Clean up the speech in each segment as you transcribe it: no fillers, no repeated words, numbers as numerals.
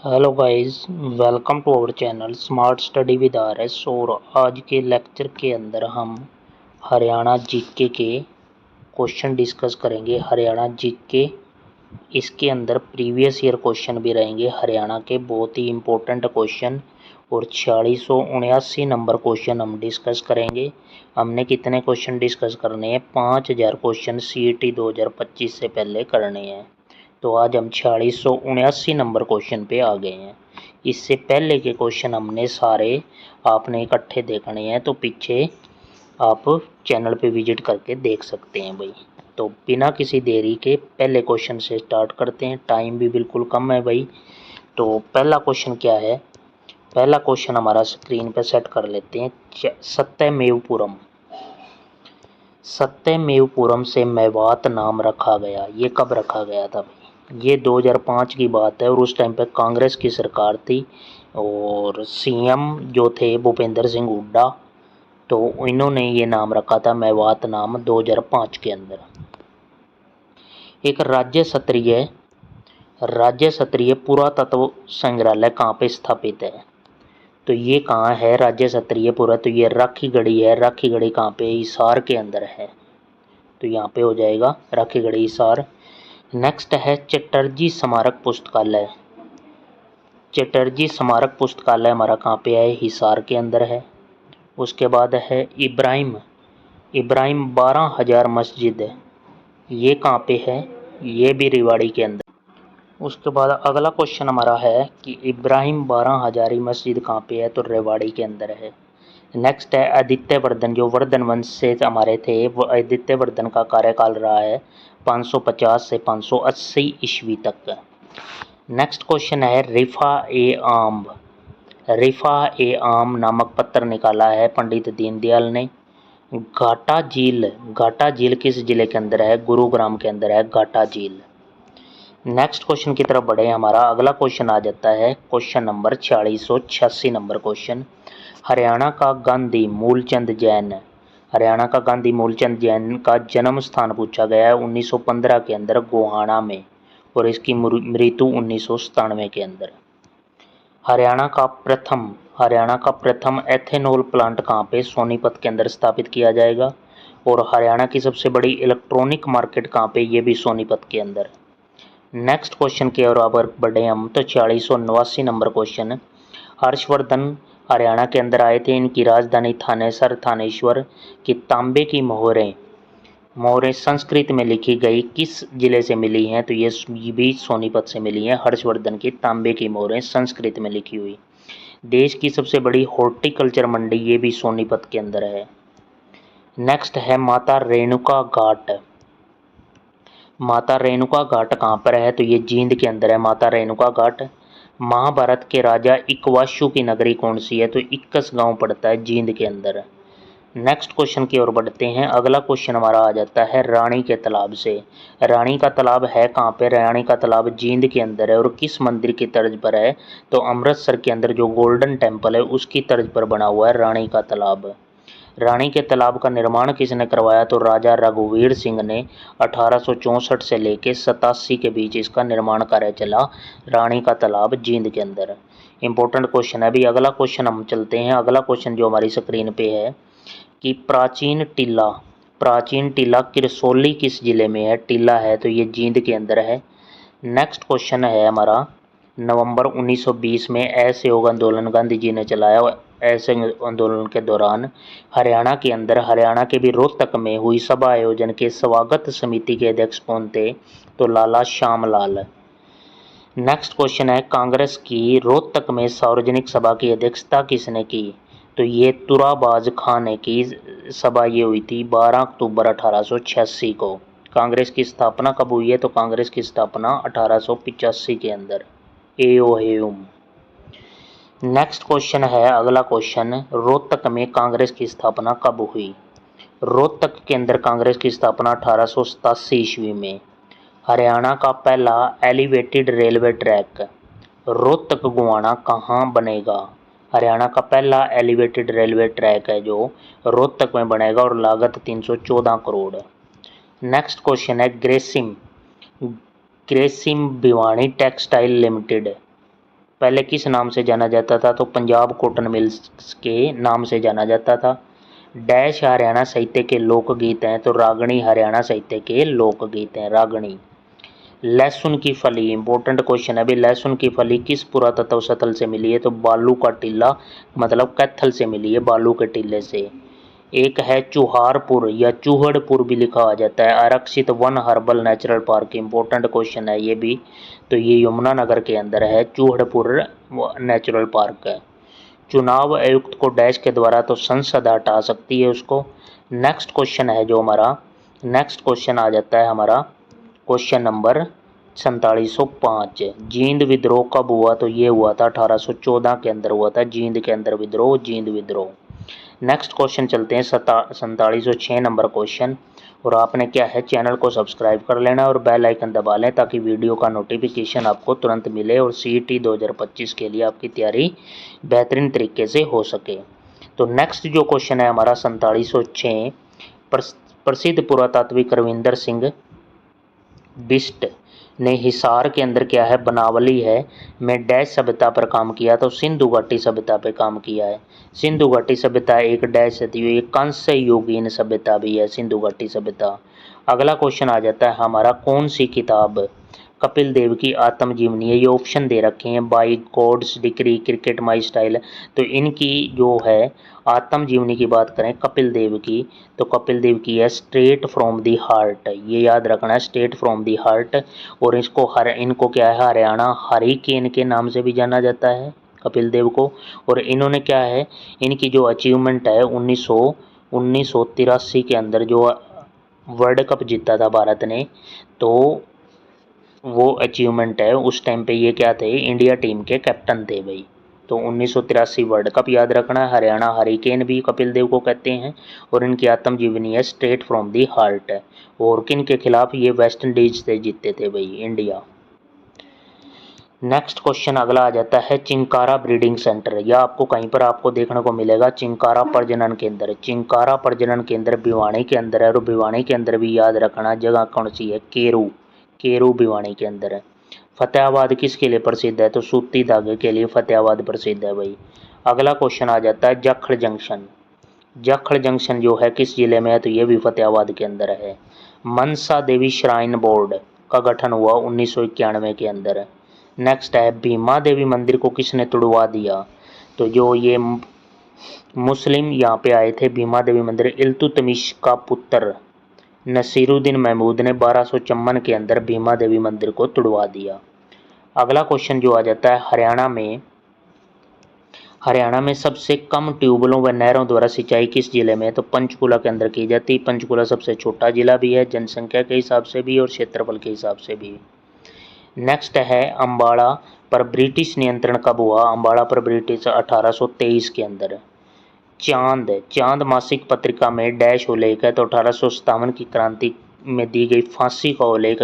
Hello guys, welcome to our channel smart study with R S. और आज के lecture के अंदर हम हरियाणा जीके के क्वेश्चन डिस्कस करेंगे। हरियाणा जीके, इसके अंदर प्रीवियस ईयर क्वेश्चन भी रहेंगे हरियाणा के, बहुत ही इम्पोर्टेंट क्वेश्चन। और 4679 नंबर क्वेश्चन हम डिस्कस करेंगे। हमने कितने क्वेश्चन डिस्कस करने हैं? 5000 क्वेश्चन CET 2025 से पहले करने हैं। तो आज हम 4679 नंबर क्वेश्चन पे आ गए हैं। इससे पहले के क्वेश्चन हमने सारे आपने इकट्ठे देखने हैं, तो पीछे आप चैनल पे विजिट करके देख सकते हैं भाई। तो बिना किसी देरी के पहले क्वेश्चन से स्टार्ट करते हैं, टाइम भी बिल्कुल कम है भाई। तो पहला क्वेश्चन क्या है? पहला क्वेश्चन हमारा स्क्रीन पे सेट कर लेते हैं। सत्यमेवपुरम, सत्यमेवपुरम से मेवात नाम रखा गया, ये कब रखा गया था भाई? ये 2005 की बात है और उस टाइम पे कांग्रेस की सरकार थी और CM जो थे भूपेंद्र सिंह हुड्डा। तो इन्होंने ये नाम रखा था मेवात नाम 2005 के अंदर। एक राज्य स्तरीय पुरातत्व संग्रहालय कहाँ पे स्थापित है? तो ये कहाँ है राज्य स्तरीय पुरा? तो ये राखीगढ़ी है। राखीगढ़ी कहाँ पे? हिसार के अंदर है। तो यहाँ पे हो जाएगा राखीगढ़ी, हिसार। नेक्स्ट है चटर्जी स्मारक पुस्तकालय। चटर्जी स्मारक पुस्तकालय हमारा कहाँ पे है? हिसार के अंदर है। उसके बाद है इब्राहिम 12,000 मस्जिद, ये कहाँ पे है? ये भी रेवाड़ी के अंदर। उसके बाद अगला क्वेश्चन हमारा है कि इब्राहिम 12,000 मस्जिद कहाँ पे है? तो रेवाड़ी के अंदर है। नेक्स्ट है आदित्य वर्धन, जो वर्धन वंश से हमारे थे, वो आदित्य वर्धन का कार्यकाल रहा है 550 से 580 ईस्वी तक। नेक्स्ट क्वेश्चन है रिफा ए आम नामक पत्र निकाला है पंडित दीनदयाल ने। घाटा झील किस जिले के अंदर है? गुरुग्राम के अंदर है घाटा झील। नेक्स्ट क्वेश्चन की तरफ बढ़े। हमारा अगला क्वेश्चन आ जाता है question number 4686 number question. Haryana का गांधी मूलचंद जैन का जन्म स्थान पूछा गया है 1915 के अंदर गोहाना में, और इसकी मृत्यु 1997 के अंदर। हरियाणा का प्रथम एथेनॉल प्लांट कहाँ पे? सोनीपत के अंदर स्थापित किया जाएगा। और हरियाणा की सबसे बड़ी इलेक्ट्रॉनिक मार्केट कहाँ पे? ये भी सोनीपत के अंदर। नेक्स्ट क्वेश्चन की ओर अगर बढ़े हम, तो 4689 नंबर क्वेश्चन। हर्षवर्धन हरियाणा के अंदर आए थे। इनकी राजधानी थानेश्वर की तांबे की मोहरें संस्कृत में लिखी गई किस जिले से मिली हैं? तो ये भी सोनीपत से मिली हैं। हर्षवर्धन की तांबे की मोहरें संस्कृत में लिखी हुई। देश की सबसे बड़ी हॉर्टिकल्चर मंडी, ये भी सोनीपत के अंदर है। नेक्स्ट है माता रेणुका घाट। माता रेणुका घाट कहाँ पर है? तो ये जींद के अंदर है माता रेणुका घाट। महाभारत के राजा इक्ष्वाकु की नगरी कौन सी है? तो इक्कस गांव पड़ता है जींद के अंदर। नेक्स्ट क्वेश्चन की ओर बढ़ते हैं। अगला क्वेश्चन हमारा आ जाता है रानी के तालाब से। रानी का तालाब है कहाँ पे? रानी का तालाब जींद के अंदर है। और किस मंदिर की तर्ज पर है? तो अमृतसर के अंदर जो गोल्डन टेम्पल है उसकी तर्ज पर बना हुआ है रानी का तालाब। रानी के तालाब का निर्माण किसने करवाया? तो राजा रघुवीर सिंह ने 1864 से लेकर 87 के बीच इसका निर्माण कार्य चला, रानी का तालाब जींद के अंदर। इंपॉर्टेंट क्वेश्चन है अभी। अगला क्वेश्चन हम चलते हैं। अगला क्वेश्चन जो हमारी स्क्रीन पे है कि प्राचीन टीला किरसोली किस जिले में है? टीला है तो ये जींद के अंदर है। नेक्स्ट क्वेश्चन है हमारा, नवंबर 1920 में असहयोग योग आंदोलन गांधी जी ने चलाया। ऐसे आंदोलन के दौरान हरियाणा के भी रोहतक में हुई सभा आयोजन के स्वागत समिति के अध्यक्ष कौन थे? तो लाला श्यामलाल। नेक्स्ट क्वेश्चन है कांग्रेस की रोहतक में सार्वजनिक सभा की अध्यक्षता किसने की? तो ये तुराबाज खां ने की। सभा ये हुई थी 12 अक्टूबर 1886 को। कांग्रेस की स्थापना कब हुई है? तो कांग्रेस की स्थापना 1885 के अंदर। एओहेम। नेक्स्ट क्वेश्चन है अगला क्वेश्चन, रोहतक में कांग्रेस की स्थापना कब हुई? रोहतक के अंदर कांग्रेस की स्थापना 1887 ईस्वी में। हरियाणा का पहला एलिवेटेड रेलवे ट्रैक रोहतक गोवाना कहाँ बनेगा? हरियाणा का पहला एलिवेटेड रेलवे ट्रैक है जो रोहतक में बनेगा और लागत 314 करोड़। नेक्स्ट क्वेश्चन है ग्रेसिम भिवानी टेक्सटाइल लिमिटेड, पहले किस नाम से जाना जाता था? तो पंजाब कॉटन मिल्स के नाम से जाना जाता था। डैश हरियाणा साहित्य के लोकगीत हैं? तो रागणी हरियाणा साहित्य के लोकगीत हैं, रागणी। लहसुन की फली, इंपॉर्टेंट क्वेश्चन है भाई, लहसुन की फली किस पुरातत्व स्थल से मिली है? तो बालू का टीला मतलब कैथल से मिली है, बालू के टीले से। एक है चुहारपुर या चूहड़पुर भी लिखा आ जाता है, आरक्षित one herbal natural park, important question है ये भी। तो ये यमुनानगर के अंदर है चूहड़पुर नेचुरल पार्क है। चुनाव आयुक्त को डैश के द्वारा? तो संसद हटा सकती है उसको। नेक्स्ट क्वेश्चन है जो हमारा, नेक्स्ट क्वेश्चन आ जाता है हमारा क्वेश्चन नंबर 4705। जींद विद्रोह कब हुआ? तो ये हुआ था 1814 के अंदर हुआ था, जींद के अंदर विद्रोह, जींद विद्रोह। नेक्स्ट क्वेश्चन चलते हैं 4706 नंबर क्वेश्चन। और आपने क्या है, चैनल को सब्सक्राइब कर लेना और बेल आइकन दबा लें ताकि वीडियो का नोटिफिकेशन आपको तुरंत मिले और CET 2025 के लिए आपकी तैयारी बेहतरीन तरीके से हो सके। तो नेक्स्ट जो क्वेश्चन है हमारा 4706, प्रसिद्ध पुरातात्विक रविंदर सिंह बिष्ट ने हिसार के अंदर क्या है, बनावली है में डैश सभ्यता पर काम किया? तो सिंधु घाटी सभ्यता पर काम किया है। सिंधु घाटी सभ्यता एक डैश थी, ये कांस्य युगीन सभ्यता भी है सिंधु घाटी सभ्यता। अगला क्वेश्चन आ जाता है हमारा, कौन सी किताब कपिल देव की आत्मजीवनी है? ये ऑप्शन दे रखे हैं, by God's decree, cricket my style. तो इनकी जो है आत्मजीवनी की बात करें कपिल देव की, तो कपिल देव की है स्ट्रेट फ्रॉम दी हार्ट, ये याद रखना है, स्ट्रेट फ्रॉम दी हार्ट। और इनको क्या है, हरियाणा हरिकेन के नाम से भी जाना जाता है कपिल देव को। और इन्होंने क्या है, इनकी जो अचीवमेंट है 1983 के अंदर जो वर्ल्ड कप जीता था भारत ने, तो वो अचीवमेंट है, उस टाइम पे ये क्या थे, इंडिया टीम के कैप्टन थे भाई। तो 1983 वर्ल्ड कप याद रखना है। हरियाणा हरिकेन भी कपिल देव को कहते हैं। और इनकी आत्मजीवनी है स्ट्रेट फ्रॉम दी हार्ट है। और किन के खिलाफ? ये वेस्ट इंडीज से जीते थे भाई इंडिया। नेक्स्ट क्वेश्चन अगला आ जाता है चिंकारा ब्रीडिंग सेंटर, या आपको कहीं पर आपको देखने को मिलेगा चिंकारा प्रजनन केंद्र। चिंकारा प्रजनन केंद्र भिवानी के अंदर है। और भिवानी के अंदर भी याद रखना जगह कौन सी है, केरू, केरू भिवानी के अंदर है। फतेहाबाद किसके लिए प्रसिद्ध है? तो सूती धागे के लिए फतेहाबाद प्रसिद्ध है भाई। अगला क्वेश्चन आ जाता है जाखड़ जंक्शन। जाखड़ जंक्शन जो है किस जिले में है? तो ये भी फतेहाबाद के अंदर है। मनसा देवी श्राइन बोर्ड का गठन हुआ 1991 के अंदर। नेक्स्ट है भीमा देवी मंदिर को किसने तुड़वा दिया? तो जो ये मुस्लिम यहाँ पे आए थे भीमा देवी मंदिर, इल्तुतमिश का पुत्र नसीरुद्दीन महमूद ने 1254 के अंदर भीमा देवी मंदिर को तुड़वा दिया। अगला क्वेश्चन जो आ जाता है हरियाणा में सबसे कम ट्यूबवेलों व नहरों द्वारा सिंचाई किस जिले में है? तो पंचकुला के अंदर की जाती। पंचकुला सबसे छोटा जिला भी है जनसंख्या के हिसाब से भी और क्षेत्रफल के हिसाब से भी। नेक्स्ट है अम्बाड़ा पर ब्रिटिश नियंत्रण कब हुआ? अम्बाड़ा पर ब्रिटिश 1823 के अंदर। चांद मासिक पत्रिका में डैश उल्लेख है? तो 1857 की क्रांति में दी गई फांसी का उल्लेख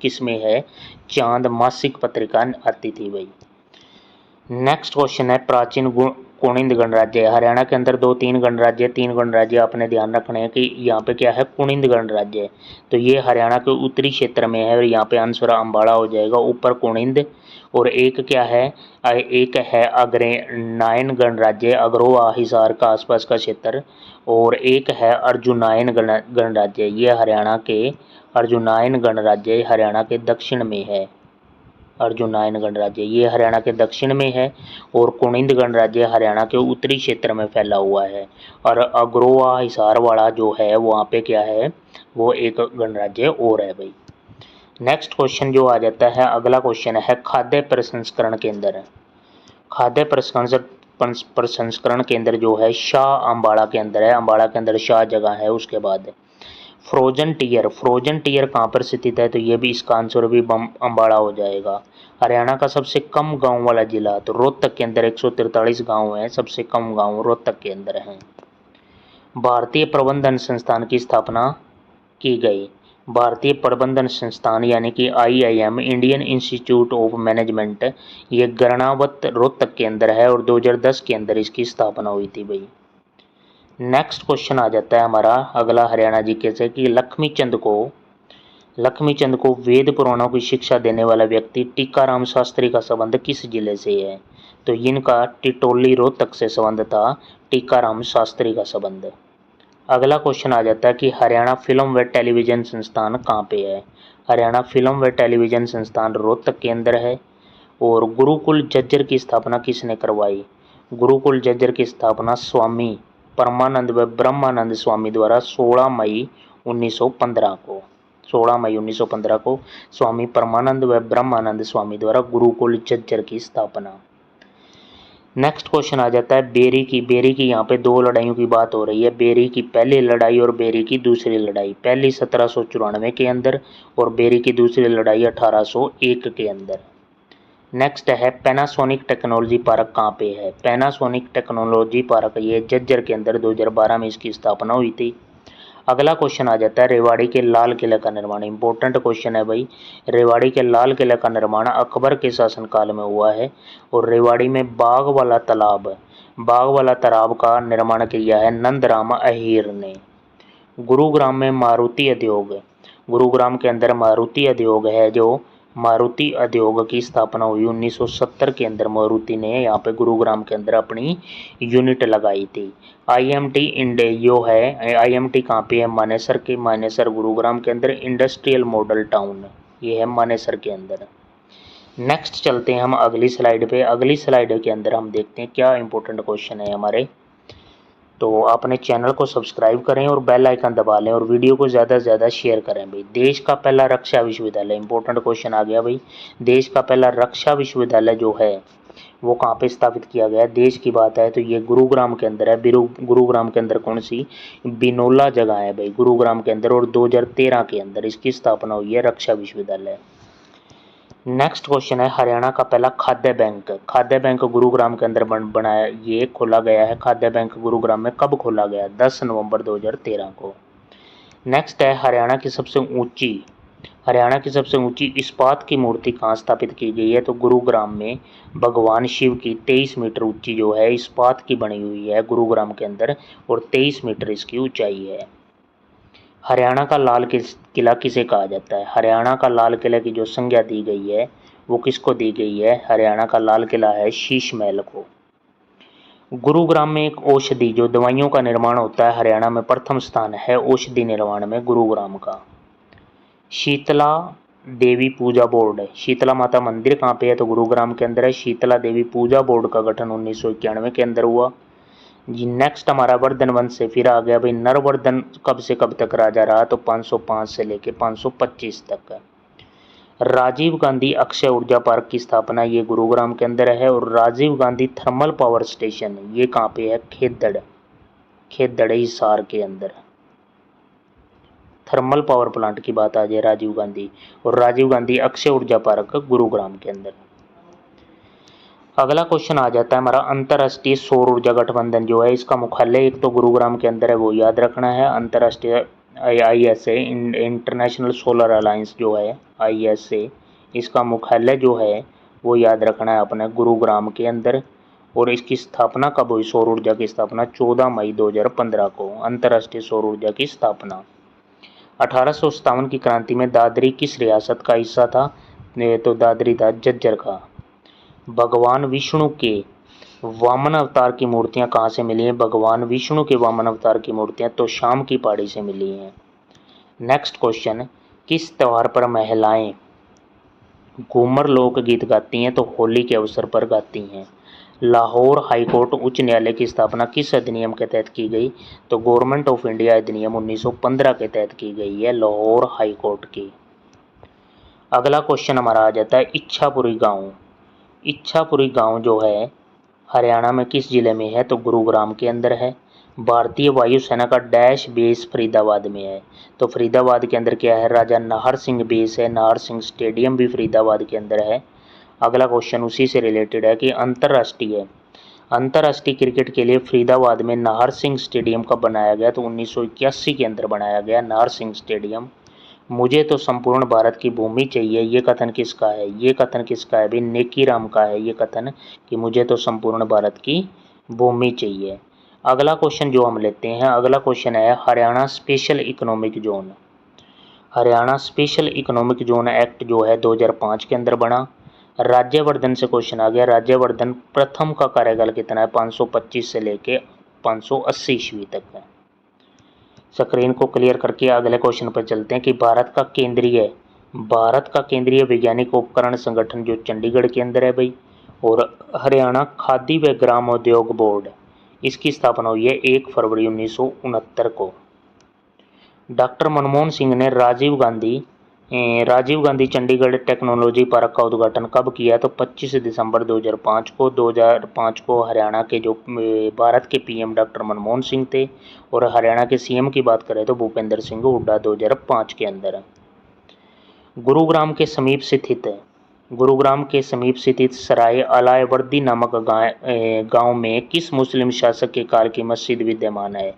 किस में है? चांद मासिक पत्रिका आती थी भाई। नेक्स्ट क्वेश्चन है प्राचीन कुणिंद गणराज्य। हरियाणा के अंदर 2-3 गणराज्य, 3 गणराज्य आपने ध्यान रखना है कि यहाँ पे क्या है, कुणिंद गणराज्य। तो ये हरियाणा के उत्तरी क्षेत्र में है और यहाँ पे आंसर अम्बाड़ा हो जाएगा, ऊपर कुणिंद। और एक क्या है, एक है अग्रनायन गणराज्य, अग्रोहा हिसार का आसपास का क्षेत्र। और एक है अर्जुनायन गणराज्य, ये हरियाणा के अर्जुनायन गणराज्य हरियाणा के दक्षिण में है। अर्जुनायन गणराज्य ये हरियाणा के दक्षिण में है और कुणिंद गणराज्य हरियाणा के उत्तरी क्षेत्र में फैला हुआ है। और अग्रोहा हिसार वाला जो है वहाँ पे क्या है, वो एक गणराज्य और है भाई। नेक्स्ट क्वेश्चन जो आ जाता है अगला क्वेश्चन है खाद्य प्रसंस्करण केंद्र। खाद्य प्रसंस्करण केंद्र जो है शाह अम्बाड़ा के अंदर है। अम्बाड़ा के अंदर शाह जगह है। उसके बाद फ्रोजन टीयर कहाँ पर स्थित है? तो ये भी इसका आंसर भी अम्बाड़ा हो जाएगा। हरियाणा का सबसे कम गांव वाला जिला, तो रोहतक के अंदर 143 गांव हैं, सबसे कम गांव रोहतक के अंदर हैं। भारतीय प्रबंधन संस्थान की स्थापना की गई। भारतीय प्रबंधन संस्थान यानी कि IIM Indian institute of management, ये गरणावत रोहतक के अंदर है और 2010 के अंदर इसकी स्थापना हुई थी भाई। नेक्स्ट क्वेश्चन आ जाता है हमारा अगला हरियाणा जीके से कि लक्ष्मी चंद को लक्ष्मीचंद को वेद पुराणों की शिक्षा देने वाला व्यक्ति टीकाराम शास्त्री का संबंध किस जिले से है? तो इनका टिटोली रोहतक से संबंध था, टीकाराम शास्त्री का संबंध। अगला क्वेश्चन आ जाता है कि हरियाणा फिल्म व टेलीविजन संस्थान कहाँ पे है? हरियाणा फिल्म व टेलीविजन संस्थान रोहतक के अंदर है। और गुरुकुल झज्जर की स्थापना किसने करवाई? गुरुकुल झज्जर की स्थापना स्वामी परमानंद व ब्रह्मानंद स्वामी द्वारा 16 मई 1915 को 16 मई 1915 को स्वामी परमानंद व ब्रह्मानंद स्वामी द्वारा गुरुकुल झज्जर की स्थापना। नेक्स्ट क्वेश्चन आ जाता है बेरी की यहाँ पे दो लड़ाइयों की बात हो रही है, बेरी की पहली लड़ाई और बेरी की दूसरी लड़ाई। पहली 1794 के अंदर और बेरी की दूसरी लड़ाई 1801 के अंदर। नेक्स्ट है पैनासोनिक टेक्नोलॉजी पार्क कहाँ पे है? पैनासोनिक टेक्नोलॉजी पार्क ये झज्जर के अंदर 2012 में इसकी स्थापना हुई थी। अगला क्वेश्चन आ जाता है रेवाड़ी के लाल किले का निर्माण। इंपॉर्टेंट क्वेश्चन है भाई। रेवाड़ी के लाल किले का निर्माण अकबर के शासनकाल में हुआ है। और रेवाड़ी में बाग वाला तालाब का निर्माण किया है नंदराम अहीर ने। गुरुग्राम में मारुति उद्योग, गुरुग्राम के अंदर मारुति उद्योग है, जो मारुति उद्योग की स्थापना हुई 1970 के अंदर। मारुति ने यहाँ पे गुरुग्राम के अंदर अपनी यूनिट लगाई थी। IMT इंडियो है, IMT कहाँ पे है? मानेसर के, मानेसर गुरुग्राम के अंदर। इंडस्ट्रियल मॉडल टाउन ये है मानेसर के अंदर। नेक्स्ट चलते हैं हम अगली स्लाइड पे। अगली स्लाइड के अंदर हम देखते हैं क्या इंपॉर्टेंट क्वेश्चन है हमारे। तो अपने चैनल को सब्सक्राइब करें और बेल आइकन दबा लें और वीडियो को ज़्यादा से ज़्यादा शेयर करें भाई। देश का पहला रक्षा विश्वविद्यालय, इंपॉर्टेंट क्वेश्चन आ गया भाई। देश का पहला रक्षा विश्वविद्यालय जो है वो कहाँ पे स्थापित किया गया? देश की बात है तो ये गुरुग्राम के अंदर है। गुरुग्राम के अंदर कौन सी? बिनोला जगह है भाई गुरुग्राम के अंदर। और 2013 के अंदर इसकी स्थापना हुई है रक्षा विश्वविद्यालय। नेक्स्ट क्वेश्चन है हरियाणा का पहला खाद्य बैंक। खाद्य बैंक गुरुग्राम के अंदर बनाया, ये खोला गया है। खाद्य बैंक गुरुग्राम में कब खोला गया? 10 नवंबर 2013 को। नेक्स्ट है हरियाणा की सबसे ऊंची इस्पात की मूर्ति कहाँ स्थापित की गई है? तो गुरुग्राम में भगवान शिव की 23 मीटर ऊंची जो है इस्पात की बनी हुई है गुरुग्राम के अंदर। और 23 मीटर इसकी ऊंचाई है। हरियाणा का लाल किला किसे कहा जाता है? हरियाणा का लाल किला की जो संज्ञा दी गई है वो किसको दी गई है? हरियाणा का लाल किला है शीश महल को। गुरुग्राम में एक औषधि जो दवाइयों का निर्माण होता है, हरियाणा में प्रथम स्थान है औषधि निर्माण में गुरुग्राम का। शीतला देवी पूजा बोर्ड, शीतला माता मंदिर कहाँ पे है? तो गुरुग्राम के अंदर है। शीतला देवी पूजा बोर्ड का गठन 1991 के अंदर हुआ जी। नेक्स्ट हमारा वर्धन वंश से फिर आ गया भाई। नरवर्धन कब से कब तक राजा रहा? तो 505 से लेके 525 तक। राजीव गांधी अक्षय ऊर्जा पार्क की स्थापना ये गुरुग्राम के अंदर है। और Rajiv Gandhi thermal power station ये कहाँ पे है? खेदड़ हिसार के अंदर। थर्मल पावर प्लांट की बात आ जाए राजीव गांधी। और राजीव गांधी अक्षय ऊर्जा पार्क गुरुग्राम के अंदर। अगला क्वेश्चन आ जाता है हमारा अंतर्राष्ट्रीय सौर ऊर्जा गठबंधन जो है इसका मुख्यालय एक तो गुरुग्राम के अंदर है, वो याद रखना है। अंतर्राष्ट्रीय ISA इंटरनेशनल सोलर अलायंस जो है ISA, इसका मुख्यालय जो है वो याद रखना है अपने गुरुग्राम के अंदर। और इसकी स्थापना कब हुई? सौर ऊर्जा की स्थापना 14 मई 2015 को। अंतर्राष्ट्रीय सौर ऊर्जा की स्थापना। 1857 की क्रांति में दादरी किस रियासत का हिस्सा था? तो दादरी था झज्जर का। भगवान विष्णु के वामन अवतार की मूर्तियां कहाँ से मिली हैं? भगवान विष्णु के वामन अवतार की मूर्तियां तो शाम की पहाड़ी से मिली हैं। नेक्स्ट क्वेश्चन, किस त्यौहार पर महिलाएं घूमर लोक गीत गाती हैं? तो होली के अवसर पर गाती हैं। लाहौर हाईकोर्ट उच्च न्यायालय की स्थापना किस अधिनियम के तहत की गई? तो गवर्नमेंट ऑफ इंडिया अधिनियम 1915 के तहत की गई है लाहौर हाईकोर्ट की। अगला क्वेश्चन हमारा आ जाता है इच्छापुरी गांव। इच्छापुरी गांव जो है हरियाणा में किस जिले में है? तो गुरुग्राम के अंदर है। भारतीय वायुसेना का डैश बेस फरीदाबाद में है। तो फरीदाबाद के अंदर क्या है? राजा नाहर सिंह बेस है। नाहर सिंह स्टेडियम भी फरीदाबाद के अंदर है। अगला क्वेश्चन उसी से रिलेटेड है कि अंतर्राष्ट्रीय क्रिकेट के लिए फरीदाबाद में नाहर सिंह स्टेडियम कब बनाया गया? तो 1981 के अंदर बनाया गया नाहर सिंह स्टेडियम। मुझे तो संपूर्ण भारत की भूमि चाहिए, ये कथन किसका है? ये कथन किसका है भाई? नेकी राम का है ये कथन कि मुझे तो संपूर्ण भारत की भूमि चाहिए। अगला क्वेश्चन जो हम लेते हैं, अगला क्वेश्चन है Haryana special economic zone. Haryana special economic zone act जो है 2005 के अंदर बना। राज्यवर्धन से क्वेश्चन आ गया, राज्यवर्धन प्रथम का कार्यकाल कितना है, 525 से लेके 580 ईस्वी तक है। स्क्रीन को क्लियर करके अगले क्वेश्चन पर चलते हैं कि भारत का केंद्रीय वैज्ञानिक उपकरण संगठन जो चंडीगढ़ के अंदर है भाई, और हरियाणा खादी व ग्राम उद्योग बोर्ड, इसकी स्थापना हुई है 1 फरवरी 1969 को। डॉक्टर मनमोहन सिंह ने राजीव गांधी चंडीगढ़ टेक्नोलॉजी पार्क का उद्घाटन कब किया, तो 25 दिसंबर 2005 को। 2005 को हरियाणा के जो भारत के पीएम डॉक्टर मनमोहन सिंह थे, और हरियाणा के सीएम की बात करें तो भूपेंद्र सिंह हुड्डा 2005 के अंदर। गुरुग्राम के समीप स्थित सराय अलायवर्दी नामक गांव में किस मुस्लिम शासक के काल की मस्जिद विद्यमान है,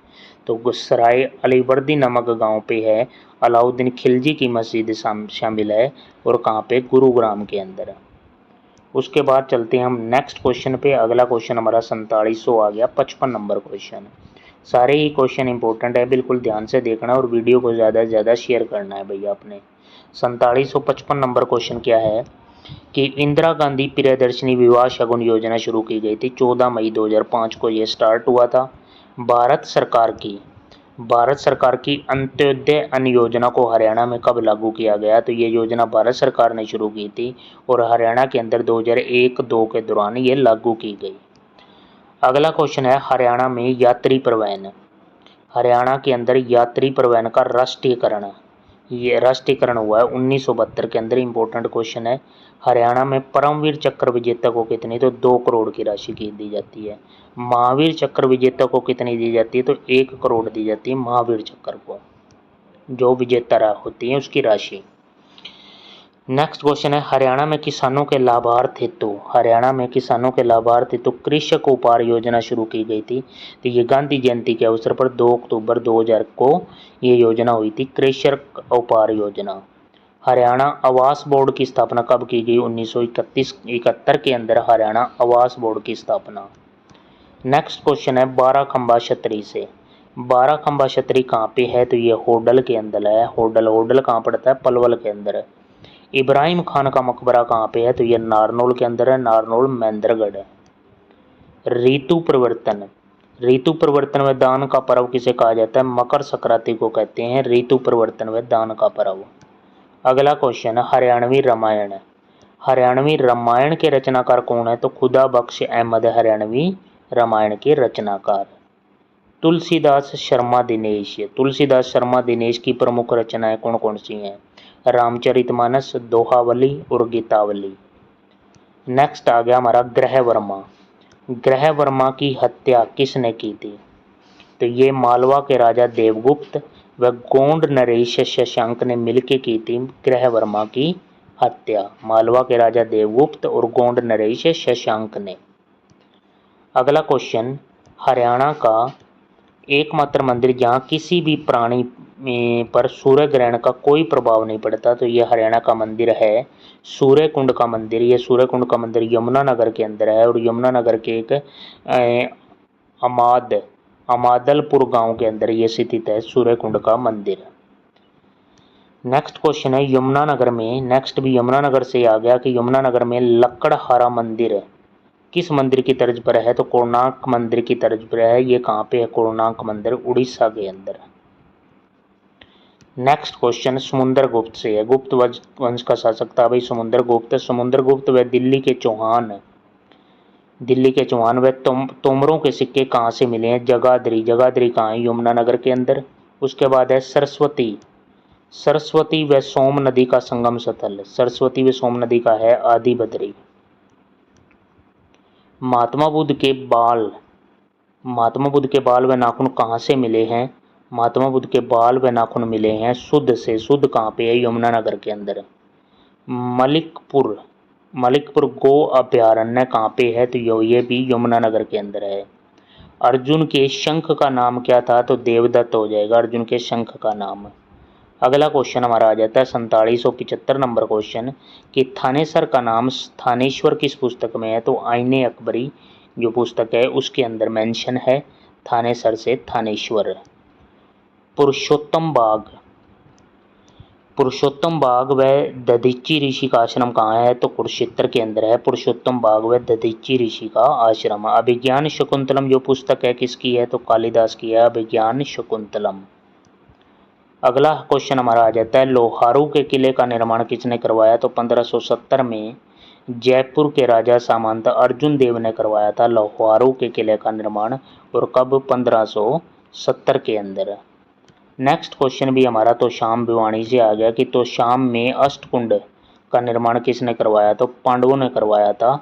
तो सराय अलीवर्दी नामक गांव पे है अलाउद्दीन खिलजी की मस्जिद शामिल है, और कहाँ पे, गुरुग्राम के अंदर। उसके बाद चलते हैं हम नेक्स्ट क्वेश्चन पे। अगला क्वेश्चन हमारा 4700 आ गया, 55 नंबर क्वेश्चन। सारे ही क्वेश्चन इंपॉर्टेंट है, बिल्कुल ध्यान से देखना और वीडियो को ज़्यादा से ज़्यादा शेयर करना है भैया आपने। 4755 नंबर क्वेश्चन क्या है कि इंदिरा गांधी प्रियदर्शनी विवाह शगुन योजना शुरू की गई थी, 14 मई 2005 को ये स्टार्ट हुआ था। भारत सरकार की अंत्योदय अन्न योजना को हरियाणा में कब लागू किया गया, तो ये योजना भारत सरकार ने शुरू की थी, और हरियाणा के अंदर 2001-2 के दौरान ये लागू की गई। अगला क्वेश्चन है हरियाणा के अंदर यात्री परिवहन का राष्ट्रीयकरण, ये राष्ट्रीयकरण हुआ है 1972 के अंदर। इंपॉर्टेंट क्वेश्चन है। हरियाणा में परमवीर चक्र विजेता को कितनी, तो 2 करोड़ की राशि की दी जाती है। महावीर चक्र विजेता को कितनी दी जाती है, तो 1 करोड़ दी जाती है महावीर चक्र को, जो विजेता होती है उसकी राशि। नेक्स्ट क्वेश्चन है हरियाणा में किसानों के लाभार्थ हेतु कृषक उपहार योजना शुरू की गई थी, तो ये गांधी जयंती के अवसर पर 2 अक्टूबर 2000 को ये योजना हुई थी, कृषक उपहार योजना। हरियाणा आवास बोर्ड की स्थापना कब की गई, 1971 के अंदर हरियाणा आवास बोर्ड की स्थापना। नेक्स्ट क्वेश्चन है 12 खंबा छतरी से। 12 खंबा छतरी कहाँ पे है, तो ये होडल के अंदर है। होडल कहाँ पड़ता है, पलवल के अंदर है। इब्राहिम खान का मकबरा कहाँ पे है, तो ये नारनौल के अंदर है, नारनौल महेंद्रगढ़ है। ऋतु परिवर्तन व दान का पर्व किसे कहा जाता है, मकर संक्रांति को कहते हैं ऋतु परिवर्तन व दान का पर्व। अगला क्वेश्चन है हरियाणवी रामायण के रचनाकार कौन है, तो खुदा बख्श अहमद हरियाणवी रामायण के रचनाकार। तुलसीदास शर्मा दिनेश की प्रमुख रचनाएं कौन कौन सी हैं, रामचरितमानस, दोहावली और गीतावली। नेक्स्ट आ गया हमारा ग्रह वर्मा की हत्या किसने की थी, तो ये मालवा के राजा देवगुप्त व गोंड नरेश शशांक ने मिलकर की थी ग्रह वर्मा की हत्या, मालवा के राजा देवगुप्त और गोंड नरेश शशांक ने। अगला क्वेश्चन, हरियाणा का एकमात्र मंदिर जहाँ किसी भी प्राणी पर सूर्य ग्रहण का कोई प्रभाव नहीं पड़ता, तो ये हरियाणा का मंदिर है सूर्यकुंड का मंदिर। ये सूर्यकुंड का मंदिर यमुनानगर के अंदर है, और यमुनानगर के एक अमादलपुर गांव के अंदर ये स्थित है सूर्यकुंड का मंदिर। नेक्स्ट क्वेश्चन है यमुनानगर से आ गया कि यमुनानगर में लकड़हारा मंदिर किस मंदिर की तर्ज पर है, तो कोणार्क मंदिर की तर्ज पर है। ये कहाँ पे है, कोणार्क मंदिर उड़ीसा के अंदर। नेक्स्ट क्वेश्चन समुद्रगुप्त से है। गुप्त वंश का शासक था भाई समुद्रगुप्त व दिल्ली के चौहान व तोमरों के सिक्के कहाँ से मिले हैं, जगाधरी कहाँ है, यमुनानगर के अंदर। उसके बाद है सरस्वती व सोम नदी का संगम स्थल, सरस्वती व सोम नदी का है आदिबद्री। महात्मा बुद्ध के बाल व नाखून कहाँ से मिले हैं, महात्मा बुद्ध के बाल व नाखून मिले हैं शुद्ध से। शुद्ध कहाँ पे है, यमुनानगर के अंदर। मलिकपुर गो अभयारण्य कहाँ पे है, तो ये भी यमुनानगर के अंदर है। अर्जुन के शंख का नाम क्या था, तो देवदत्त हो जाएगा अर्जुन के शंख का नाम। अगला क्वेश्चन हमारा आ जाता है 4775 नंबर क्वेश्चन कि थानेसर का नाम थानेश्वर किस पुस्तक में है, तो आईने अकबरी जो पुस्तक है उसके अंदर मेंशन है थानेसर से थानेश्वर। पुरुषोत्तम पुरुषोत्तम बाग व दधीची ऋषि का आश्रम कहाँ है? तो कुरुक्षेत्र के अंदर है पुरुषोत्तम बाग व दधीची ऋषि का आश्रम। अभिज्ञान शकुंतलम जो पुस्तक है किसकी है? तो कालिदास की है अभिज्ञान शकुंतलम। अगला क्वेश्चन हमारा आ जाता है, लोहारू के किले का निर्माण किसने करवाया? तो 1570 में जयपुर के राजा सामंत अर्जुन देव ने करवाया था लोहारू के किले का निर्माण। और कब? 1570 के अंदर। नेक्स्ट क्वेश्चन भी हमारा तोशाम भिवानी से आ गया कि तोशाम में अष्टकुंड का निर्माण किसने करवाया? तो पांडवों ने करवाया था।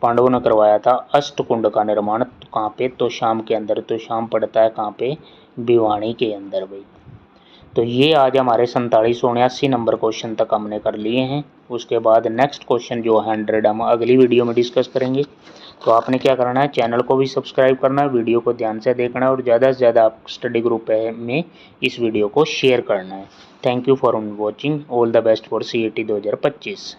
पांडवों ने करवाया था अष्टकुंड का निर्माण। कहाँ पे? तोशाम के अंदर। तोशाम पड़ता है कहाँ पे? भिवानी के अंदर भाई। तो ये आज हमारे 4789 नंबर क्वेश्चन तक हमने कर लिए हैं। उसके बाद नेक्स्ट क्वेश्चन जो 100 हम अगली वीडियो में डिस्कस करेंगे। तो आपने क्या करना है, चैनल को भी सब्सक्राइब करना है, वीडियो को ध्यान से देखना है और ज़्यादा से ज़्यादा आप स्टडी ग्रुप में इस वीडियो को शेयर करना है। Thank you for watching. All the best for CAT 2025।